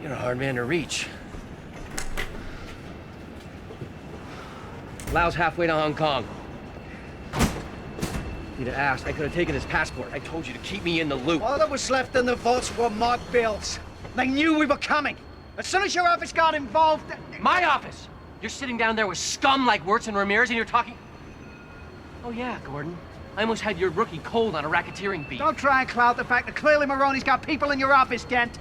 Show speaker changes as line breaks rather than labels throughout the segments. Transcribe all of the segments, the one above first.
You're a hard man to reach. Laos halfway to Hong Kong. You'd have asked. I could have taken his passport. I told you to keep me in the loop.
All that was left in the vaults were marked bills. They knew we were coming. As soon as your office got involved...
My office! You're sitting down there with scum like Wirtz and Ramirez and you're talking... Oh yeah, Gordon. I almost had your rookie cold on a racketeering beat.
Don't try and cloud the fact that clearly Maroney's got people in your office, Dent.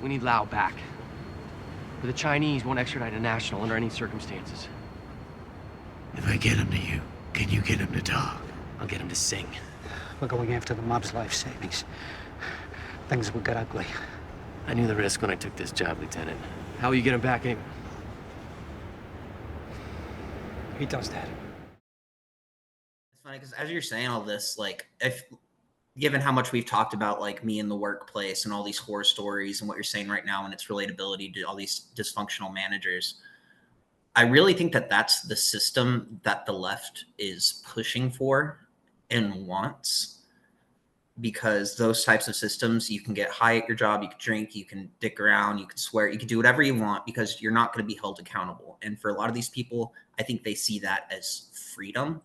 We need Lau back. But the Chinese won't extradite a national under any circumstances.
If I get him to you, can you get him to talk?
I'll get him to sing.
We're going after the mob's life savings. Things will get ugly.
I knew the risk when I took this job, Lieutenant. How will you get him back anyway?
He does that.
It's funny because as you're saying all this, like, if given how much we've talked about like me in the workplace and all these horror stories and what you're saying right now and its relatability to all these dysfunctional managers, I really think that that's the system that the left is pushing for and wants, because those types of systems, you can get high at your job, you can drink, you can dick around, you can swear, you can do whatever you want because you're not going to be held accountable. And for a lot of these people, I think they see that as freedom,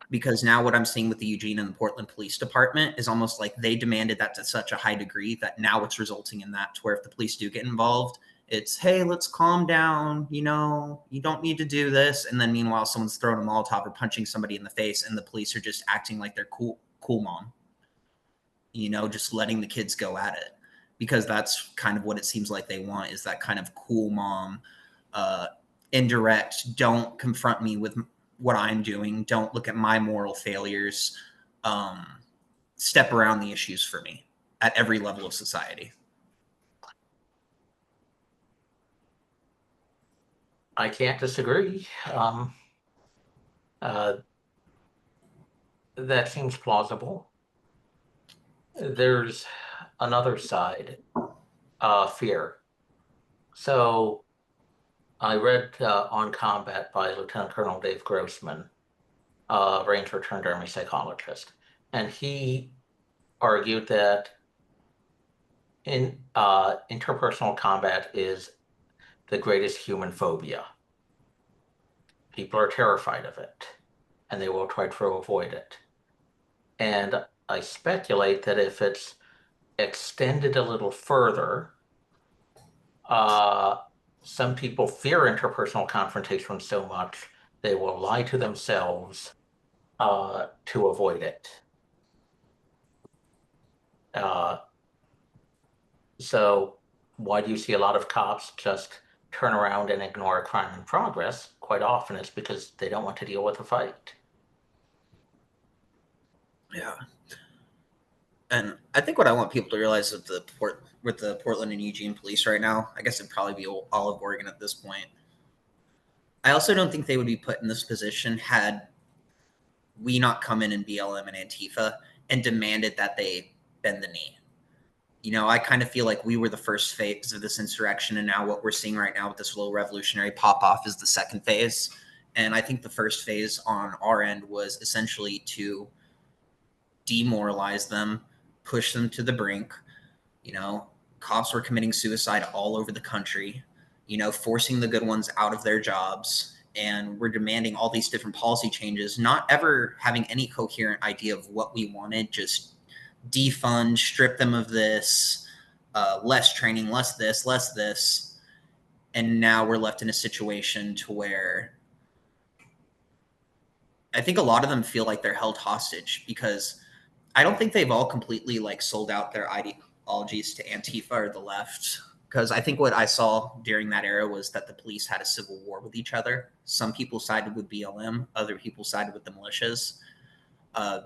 because now what I'm seeing with the Eugene and the Portland Police Department is almost like they demanded that to such a high degree that now it's resulting in that to where if the police do get involved, it's, hey, let's calm down. You know, you don't need to do this. And then meanwhile, someone's throwing a Molotov or punching somebody in the face and the police are just acting like they're cool mom, you know, just letting the kids go at it, because that's kind of what it seems like they want, is that kind of cool mom, indirect, don't confront me with what I'm doing, don't look at my moral failures, step around the issues for me at every level of society.
I can't disagree. That seems plausible. There's another side, fear. So I read On Combat by Lieutenant Colonel Dave Grossman, Ranger turned Army psychologist, and he argued that in interpersonal combat is the greatest human phobia. People are terrified of it, and they will try to avoid it. And I speculate that if it's extended a little further, some people fear interpersonal confrontation so much they will lie to themselves to avoid it. So why do you see a lot of cops just turn around and ignore a crime in progress? Quite often it's because they don't want to deal with the fight.
Yeah. And I think what I want people to realize with the Portland and Eugene police right now, I guess it'd probably be all of Oregon at this point. I also don't think they would be put in this position had we not come in BLM and Antifa and demanded that they bend the knee. You know, I kind of feel like we were the first phase of this insurrection, and now what we're seeing right now with this little revolutionary pop-off is the second phase. And I think the first phase on our end was essentially to demoralize them, push them to the brink. You know, cops were committing suicide all over the country, you know, forcing the good ones out of their jobs. And we're demanding all these different policy changes, not ever having any coherent idea of what we wanted, just defund, strip them of this, less training, less this, less this. And now we're left in a situation to where I think a lot of them feel like they're held hostage, because I don't think they've all completely like sold out their ideologies to Antifa or the left. Because I think what I saw during that era was that the police had a civil war with each other. Some people sided with BLM, other people sided with the militias.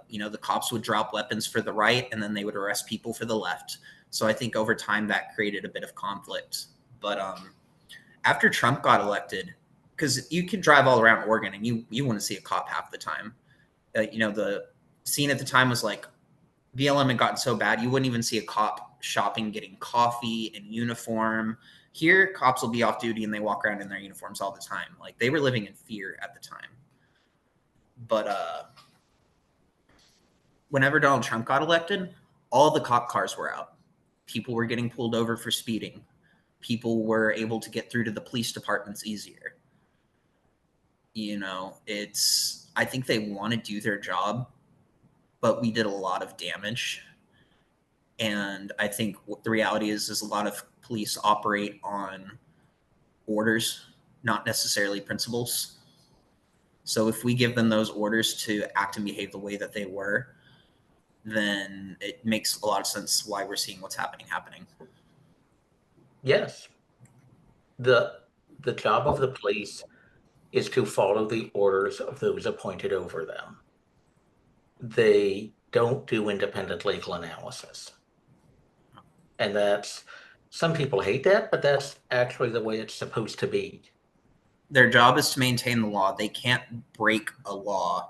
You know, the cops would drop weapons for the right, and then they would arrest people for the left. So I think over time that created a bit of conflict. But after Trump got elected, because you could drive all around Oregon and you wouldn't see a cop half the time. You know, the scene at the time was like BLM had gotten so bad, you wouldn't even see a cop shopping, getting coffee in uniform. Here, cops will be off duty and they walk around in their uniforms all the time. Like, they were living in fear at the time. But whenever Donald Trump got elected, all the cop cars were out. People were getting pulled over for speeding. People were able to get through to the police departments easier. You know, I think they want to do their job, but we did a lot of damage. And I think what the reality is a lot of police operate on orders, not necessarily principles. So if we give them those orders to act and behave the way that they were, then it makes a lot of sense why we're seeing what's happening.
Yes. The job of the police is to follow the orders of those appointed over them. They don't do independent legal analysis. And some people hate that, but that's actually the way it's supposed to be.
Their job is to maintain the law. They can't break a law,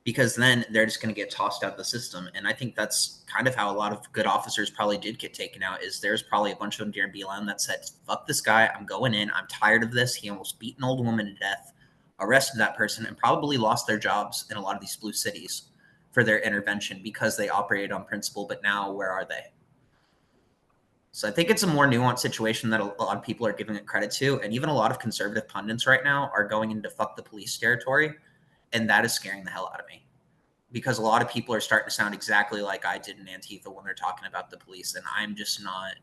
because then they're just going to get tossed out of the system. And I think that's kind of how a lot of good officers probably did get taken out, is there's probably a bunch of them during BLM that said, fuck this guy, I'm going in, I'm tired of this. He almost beat an old woman to death, arrested that person, and probably lost their jobs in a lot of these blue cities for their intervention because they operated on principle. But now where are they? So I think it's a more nuanced situation that a lot of people are giving it credit to. And even a lot of conservative pundits right now are going into fuck the police territory. And that is scaring the hell out of me, because a lot of people are starting to sound exactly like I did in Antifa when they're talking about the police. And I'm just not.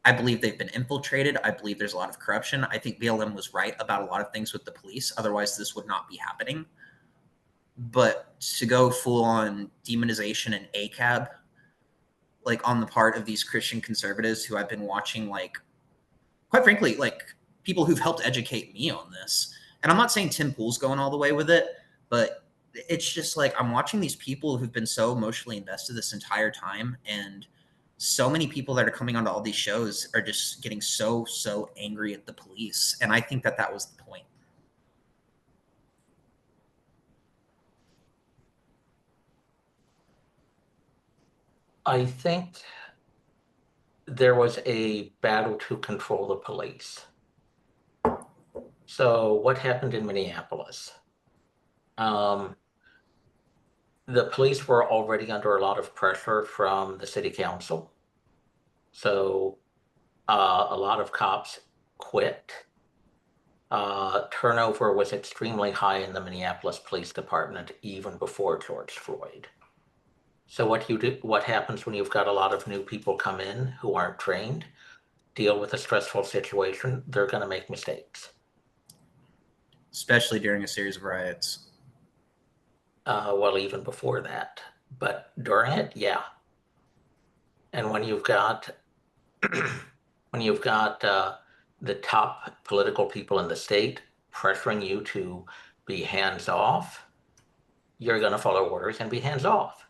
I believe they've been infiltrated. I believe there's a lot of corruption. I think BLM was right about a lot of things with the police. Otherwise, this would not be happening. But to go full on demonization and ACAB, like on the part of these Christian conservatives who I've been watching, like, quite frankly, like people who've helped educate me on this. And I'm not saying Tim Pool's going all the way with it, but it's just like I'm watching these people who've been so emotionally invested this entire time. And so many people that are coming onto all these shows are just getting so angry at the police. And I think that was the point.
I think there was a battle to control the police. So what happened in Minneapolis? The police were already under a lot of pressure from the city council. So a lot of cops quit. Turnover was extremely high in the Minneapolis Police Department even before George Floyd. So what happens when you've got a lot of new people come in who aren't trained, deal with a stressful situation? They're going to make mistakes.
Especially during a series of riots.
Well, even before that, but during it, yeah. And when you've got the top political people in the state pressuring you to be hands off, you're going to follow orders and be hands off.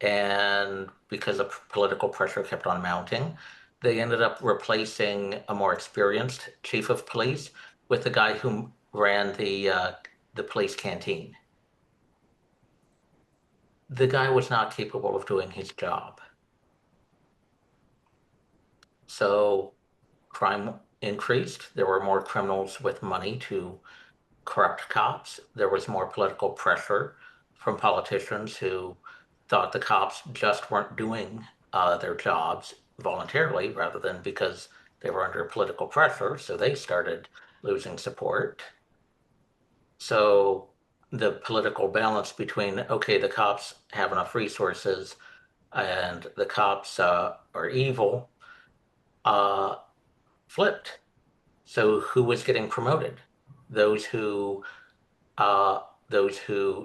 And because the political pressure kept on mounting, they ended up replacing a more experienced chief of police with the guy who ran the police canteen. The guy was not capable of doing his job. So crime increased. There were more criminals with money to corrupt cops. There was more political pressure from politicians who thought the cops just weren't doing their jobs voluntarily rather than because they were under political pressure. So they started losing support. So the political balance between, okay, the cops have enough resources and the cops are evil, flipped. So who was getting promoted? Those who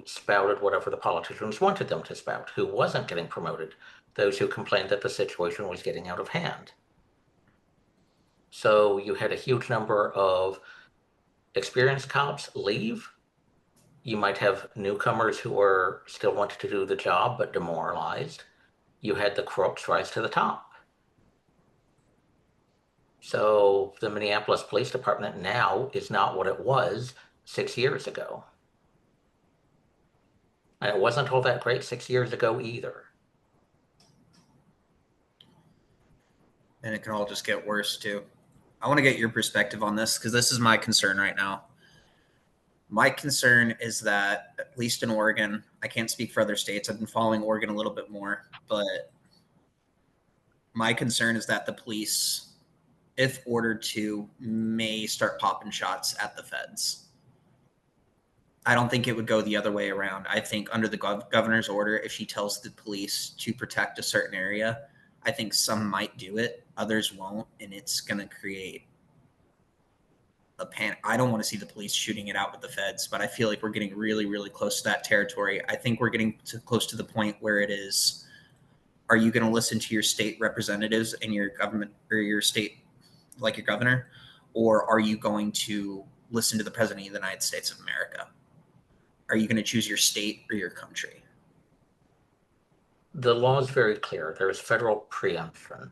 spouted whatever the politicians wanted them to spout. Who wasn't getting promoted? Those who complained that the situation was getting out of hand. So you had a huge number of experienced cops leave. You might have newcomers who were still wanted to do the job but demoralized. You had the crooks rise to the top. So the Minneapolis Police Department now is not what it was 6 years ago. And it wasn't all that great 6 years ago either.
And it can all just get worse too. I want to get your perspective on this because this is my concern right now. My concern is that, at least in Oregon, I can't speak for other states. I've been following Oregon a little bit more, but my concern is that the police, if ordered to, may start popping shots at the feds. I don't think it would go the other way around. I think under the governor's order, if she tells the police to protect a certain area, I think some might do it, others won't, and it's going to create a panic. I don't want to see the police shooting it out with the feds, but I feel like we're getting really, really close to that territory. I think we're getting close to the point where it is, are you going to listen to your state representatives and your government, or your state, like your governor, or are you going to listen to the president of the United States of America? Are you going to choose your state or your country?
The law is very clear. There's federal preemption.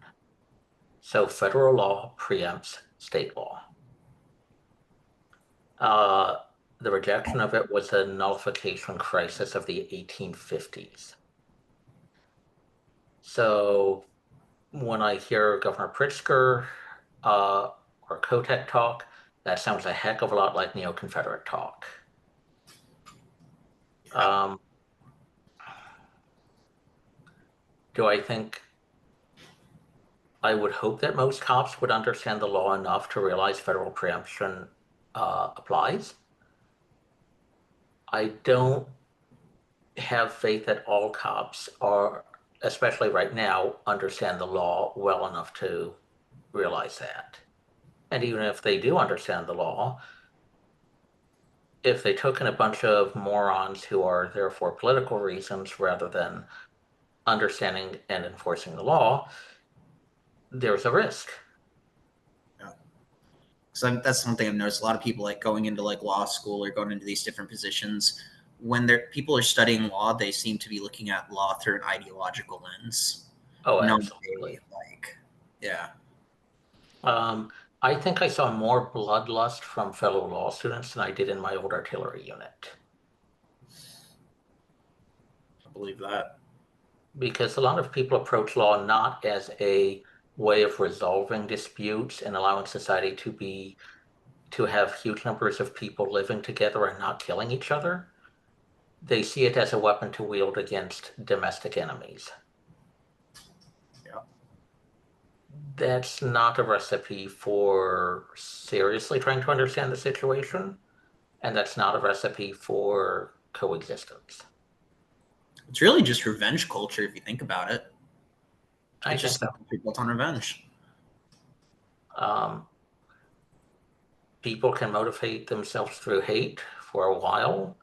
So federal law preempts state law. The rejection of it was a nullification crisis of the 1850s. So when I hear Governor Pritzker or Kotek talk, that sounds a heck of a lot like neo-Confederate talk. Do I think, I would hope that most cops would understand the law enough to realize federal preemption applies. I don't have faith that all cops are, especially right now, understand the law well enough to realize that. And even if they do understand the law, if they took in a bunch of morons who are there for political reasons rather than understanding and enforcing the law, there's a risk.
Yeah. So that's something I've noticed. A lot of people like going into like law school or going into these different positions. When people are studying law, they seem to be looking at law through an ideological lens.
Oh,
No,
absolutely.
Yeah.
I think I saw more bloodlust from fellow law students than I did in my old artillery unit.
I believe that.
Because a lot of people approach law not as a way of resolving disputes and allowing society to have huge numbers of people living together and not killing each other. They see it as a weapon to wield against domestic enemies.
Yeah.
That's not a recipe for seriously trying to understand the situation, and that's not a recipe for coexistence.
It's really just revenge culture if you think about it.
I
It's just
think so.
built on revenge.
People can motivate themselves through hate for a while,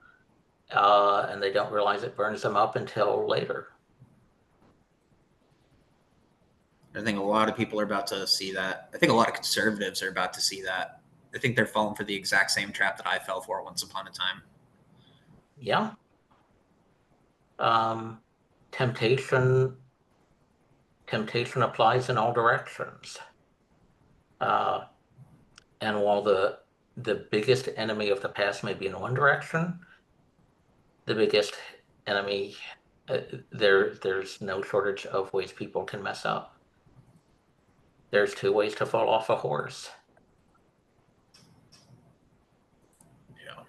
and they don't realize it burns them up until later.
I think a lot of people are about to see that. I think a lot of conservatives are about to see that. I think they're falling for the exact same trap that I fell for once upon a time.
Yeah. Temptation applies in all directions. And while the biggest enemy of the past may be in one direction, the biggest enemy, there's no shortage of ways people can mess up. There's 2 ways to fall off a horse.
Yeah.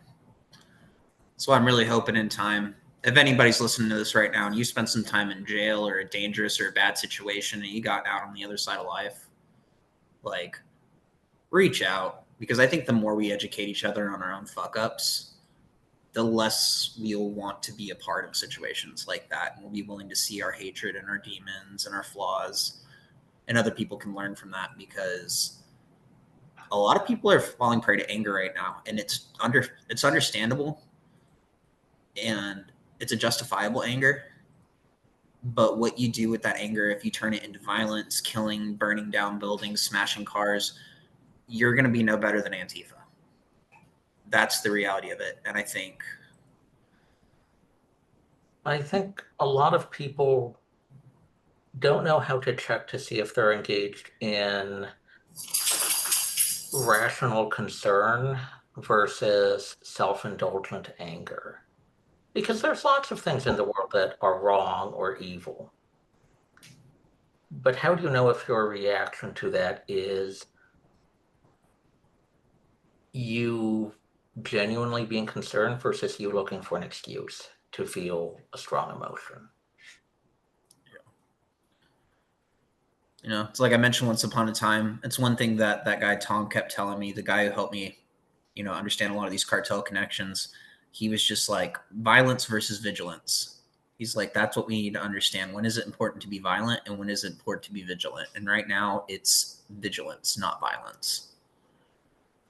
So I'm really hoping in time, if anybody's listening to this right now and you spent some time in jail or a dangerous or a bad situation and you got out on the other side of life, like, reach out, because I think the more we educate each other on our own fuck ups, the less we'll want to be a part of situations like that. And we'll be willing to see our hatred and our demons and our flaws, and other people can learn from that, because a lot of people are falling prey to anger right now, and it's understandable, and it's a justifiable anger. But what you do with that anger, if you turn it into violence, killing, burning down buildings, smashing cars, you're going to be no better than Antifa. That's the reality of it. And I think
a lot of people don't know how to check to see if they're engaged in rational concern versus self-indulgent anger. Because there's lots of things in the world that are wrong or evil. But how do you know if your reaction to that is you genuinely being concerned versus you looking for an excuse to feel a strong emotion.
You know, it's like I mentioned once upon a time. It's one thing that that guy Tom kept telling me, the guy who helped me, you know, understand a lot of these cartel connections. He was just like, violence versus vigilance. He's like, that's what we need to understand. When is it important to be violent and when is it important to be vigilant? And right now it's vigilance, not violence.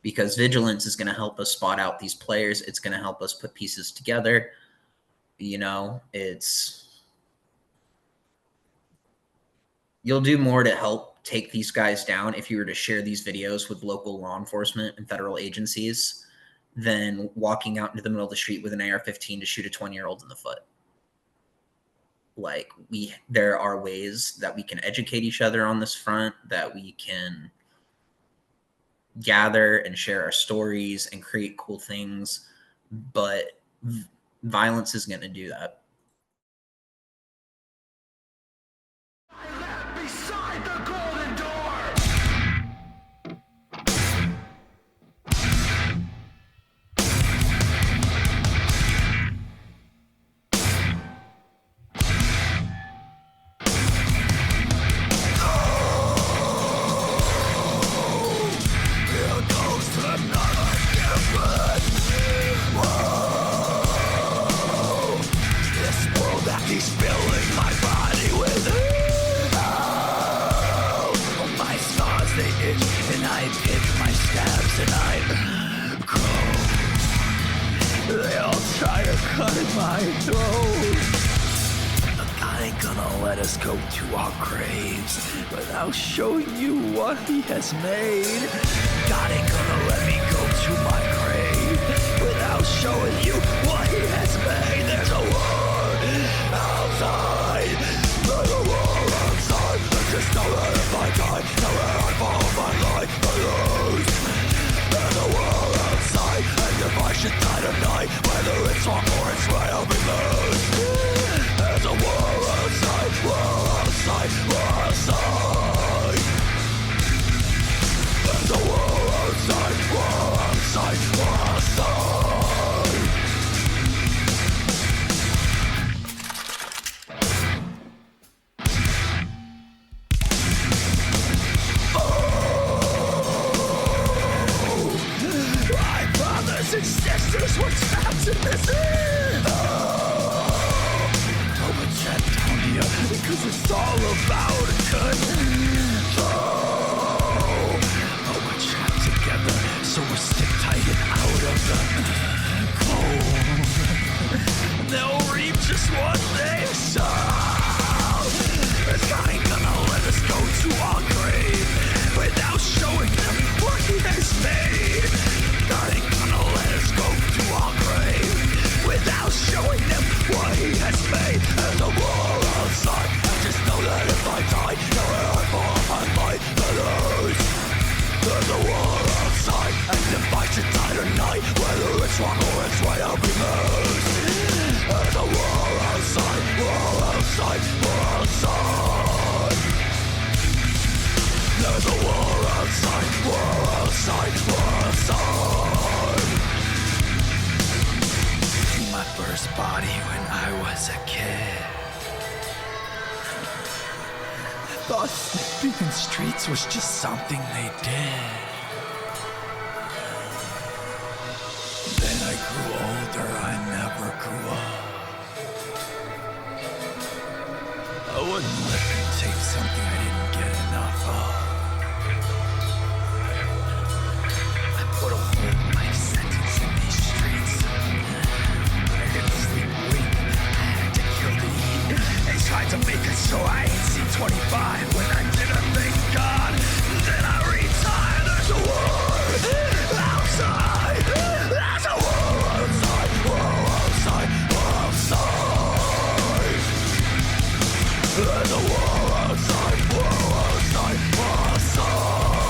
Because vigilance is going to help us spot out these players. It's going to help us put pieces together. You know, you'll do more to help take these guys down if you were to share these videos with local law enforcement and federal agencies than walking out into the middle of the street with an AR-15 to shoot a 20-year-old in the foot. Like, there are ways that we can educate each other on this front, that we can gather and share our stories and create cool things, but violence is going to do that.
Beside the golden door! He's filling my body with my scars, they itch, and I pick my stabs, and I grow. They all try to cut my throat. But God ain't gonna let us go to our graves without showing you what he has made. God ain't gonna let me go to my grave without showing you what he has made. There's a war outside, there's a war outside. I just know that if I die, nowhere I fall, my life I lose. There's a war outside, and if I should die tonight, whether it's wrong or it's right, I'll be lost. There's a war outside, war outside, war outside. There's a war outside, war outside, war outside. And sisters were trapped in this Antonia, because it's all about control. But we're trapped together, so we're stick tight and out of the cold. They'll reap just what they sow. This guy ain't gonna let us go to our grave without showing them what he has made. God ain't gonna let us go to our grave without showing them what he has made. There's a war outside, I just know that if I die, nowhere I fall, I might lose. There's a war outside, and if I should die tonight, whether it's wrong or it's right, I'll be lost. There's a war outside, war outside, war outside. There's a war outside, war outside, war outside. My first body when I was a kid. I thought sleeping in streets was just something they did. Then I grew older, I never grew up. I wouldn't let them take something I didn't get enough of. I put a whole life sentence in these streets. I didn't sleep a week. I had to kill the heat. They tried to make it so I ain't seen 25 when I didn't thank God. Then I retired. There's a war outside. There's a war outside. War outside. War outside. There's a war outside. War outside. War outside.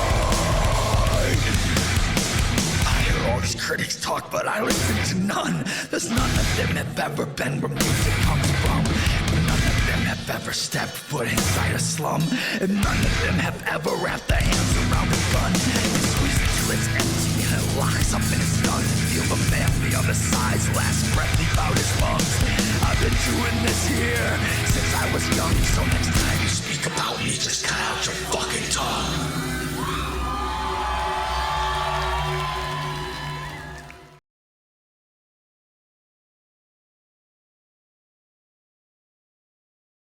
I hear all these critics talk, but I listen to none. There's none of them have ever been where music comes from. None of them have ever stepped foot inside a slum. And none of them have ever wrapped their hands around a gun and squeezed it till it's empty and it locks up and it's done. Feel besides. Last breath he found his